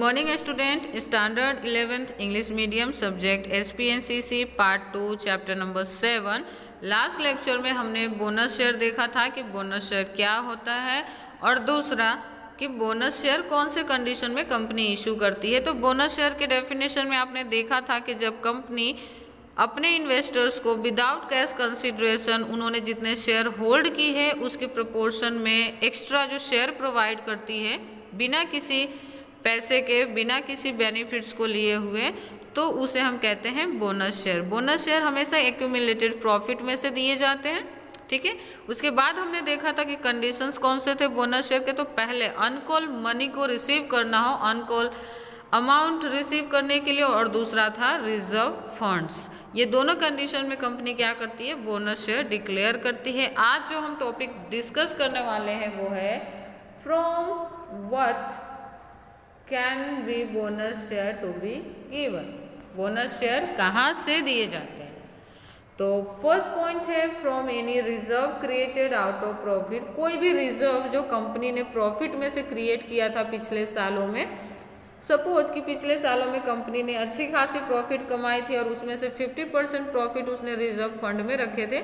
Morning student, standard 11th English medium subject SPNCC part 2 chapter number 7। Last lecture में हमने bonus share देखा था कि बोनस शेयर क्या होता है और दूसरा कि बोनस शेयर कौन से कंडीशन में कंपनी इशू करती है। तो बोनस शेयर के डेफिनेशन में आपने देखा था कि जब कंपनी अपने इन्वेस्टर्स को विदाउट कैश कंसिडरेशन उन्होंने जितने शेयर होल्ड की है उसके प्रोपोर्शन में एक्स्ट्रा जो शेयर प्रोवाइड करती है बिना किसी पैसे के, बिना किसी बेनिफिट्स को लिए हुए, तो उसे हम कहते हैं बोनस शेयर। बोनस शेयर हमेशा एक्यूमुलेटेड प्रॉफिट में से दिए जाते हैं, ठीक है। उसके बाद हमने देखा था कि कंडीशंस कौन से थे बोनस शेयर के। तो पहले अनकॉल मनी को रिसीव करना हो, अनकॉल अमाउंट रिसीव करने के लिए, और दूसरा था रिजर्व फंड्स। ये दोनों कंडीशन में कंपनी क्या करती है, बोनस शेयर डिक्लेयर करती है। आज जो हम टॉपिक डिस्कस करने वाले हैं वो है from what can be bonus share to be given. Bonus share कहाँ से दिए जाते हैं। तो फर्स्ट पॉइंट है from any reserve created out of profit. कोई भी रिजर्व जो कंपनी ने प्रॉफिट में से क्रिएट किया था पिछले सालों में। सपोज कि पिछले सालों में कंपनी ने अच्छी खासी प्रॉफिट कमाई थी और उसमें से 50% प्रॉफिट उसने रिजर्व फंड में रखे थे।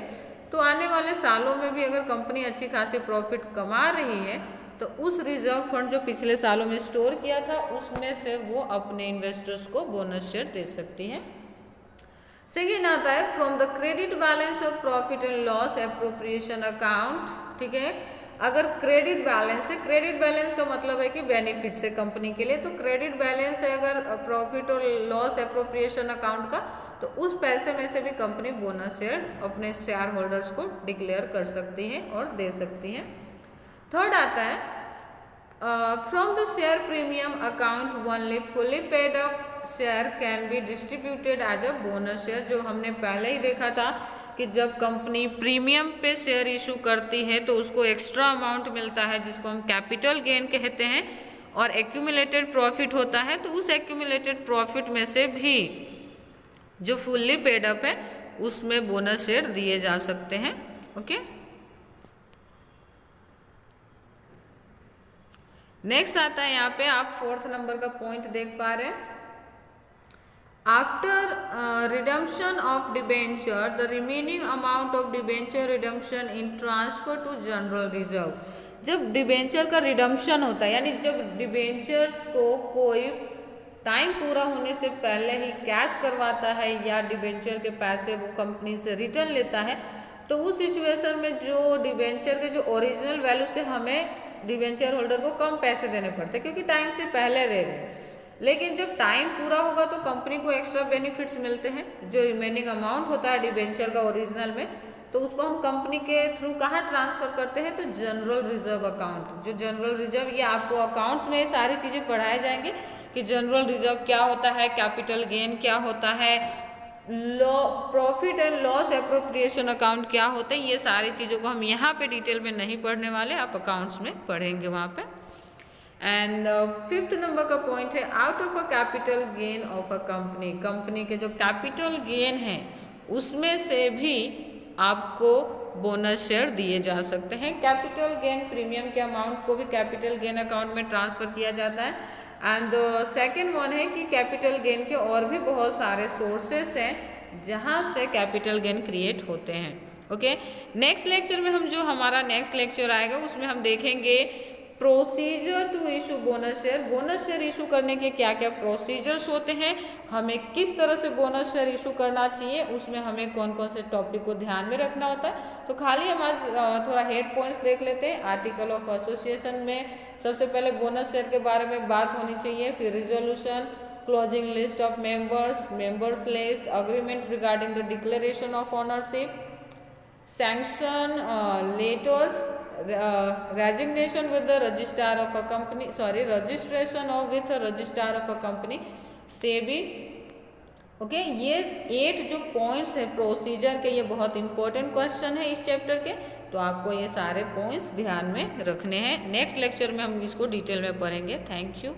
तो आने वाले सालों में भी अगर कंपनी अच्छी खासी प्रॉफिट कमा रही है तो उस रिजर्व फंड जो पिछले सालों में स्टोर किया था उसमें से वो अपने इन्वेस्टर्स को बोनस शेयर दे सकती है। सेकेंड आता है from the credit balance of profit and loss appropriation account, ठीक है। अगर क्रेडिट बैलेंस है, क्रेडिट बैलेंस का मतलब है कि बेनिफिट्स है कंपनी के लिए, तो क्रेडिट बैलेंस है अगर प्रॉफिट और लॉस एप्रोप्रिएशन अकाउंट का, तो उस पैसे में से भी कंपनी बोनस शेयर अपने शेयर होल्डर्स को डिक्लेयर कर सकती है और दे सकती है। थर्ड आता है from the share premium account only fully paid up share can be distributed as a bonus share. जो हमने पहले ही देखा था कि जब कंपनी प्रीमियम पे शेयर इशू करती है तो उसको एक्स्ट्रा अमाउंट मिलता है जिसको हम कैपिटल गेन कहते हैं, और एक्यूमुलेटेड प्रॉफिट होता है। तो उस एक्यूमुलेटेड प्रॉफिट में से भी जो फुल्ली पेड अप है उसमें बोनस शेयर दिए जा सकते हैं, ओके। नेक्स्ट आता है यहाँ पे आप 4th नंबर का पॉइंट देख पा रहे हैं। After redemption of debenture the remaining amount of debenture redemption in transfer to general reserve. जब डिबेंचर का रिडम्पशन होता है, यानी जब डिबेंचर्स को कोई टाइम पूरा होने से पहले ही कैश करवाता है या डिबेंचर के पैसे वो कंपनी से रिटर्न लेता है, तो उस सिचुएशन में जो डिबेंचर के जो ओरिजिनल वैल्यू से हमें डिबेंचर होल्डर को कम पैसे देने पड़ते हैं क्योंकि टाइम से पहले ले रहे हैं। लेकिन जब टाइम पूरा होगा तो कंपनी को एक्स्ट्रा बेनिफिट्स मिलते हैं। जो रिमेनिंग अमाउंट होता है डिबेंचर का ओरिजिनल में, तो उसको हम कंपनी के थ्रू कहाँ ट्रांसफर करते हैं, तो जनरल रिजर्व अकाउंट। जो जनरल रिजर्व, ये आपको अकाउंट्स में ये सारी चीज़ें पढ़ाए जाएंगे कि जनरल रिजर्व क्या होता है, कैपिटल गेन क्या होता है, profit and loss appropriation account क्या होते हैं। ये सारी चीज़ों को हम यहाँ पे डिटेल में नहीं पढ़ने वाले, आप अकाउंट्स में पढ़ेंगे वहाँ पे। एंड 5th नंबर का पॉइंट है out of a capital gain of a company. Company के जो कैपिटल गेन है उसमें से भी आपको बोनस शेयर दिए जा सकते हैं। कैपिटल गेन प्रीमियम के अमाउंट को भी कैपिटल गेन अकाउंट में ट्रांसफर किया जाता है। एंड सेकेंड वन है कि कैपिटल गेन के और भी बहुत सारे सोर्सेस हैं जहाँ से कैपिटल गेन क्रिएट होते हैं, ओके। नेक्स्ट लेक्चर में हम जो हमारा नेक्स्ट लेक्चर आएगा उसमें हम देखेंगे procedure to issue bonus share. Bonus share issue करने के क्या क्या प्रोसीजर्स होते हैं, हमें किस तरह से बोनस शेयर इशू करना चाहिए, उसमें हमें कौन कौन से टॉपिक को ध्यान में रखना होता है। तो खाली हम आज थोड़ा हेड पॉइंट्स देख लेते हैं। आर्टिकल ऑफ एसोसिएशन में सबसे पहले बोनस शेयर के बारे में बात होनी चाहिए, फिर resolution, closing list of members, members list, agreement regarding the declaration of ownership, sanction letters, resignation with the registrar of a company, registration of with registrar of a company से भी, okay. ये 8 जो पॉइंट्स है procedure के, ये बहुत important question है इस चैप्टर के, तो आपको ये सारे पॉइंट्स ध्यान में रखने हैं। नेक्स्ट लेक्चर में हम इसको डिटेल में पढ़ेंगे। Thank you.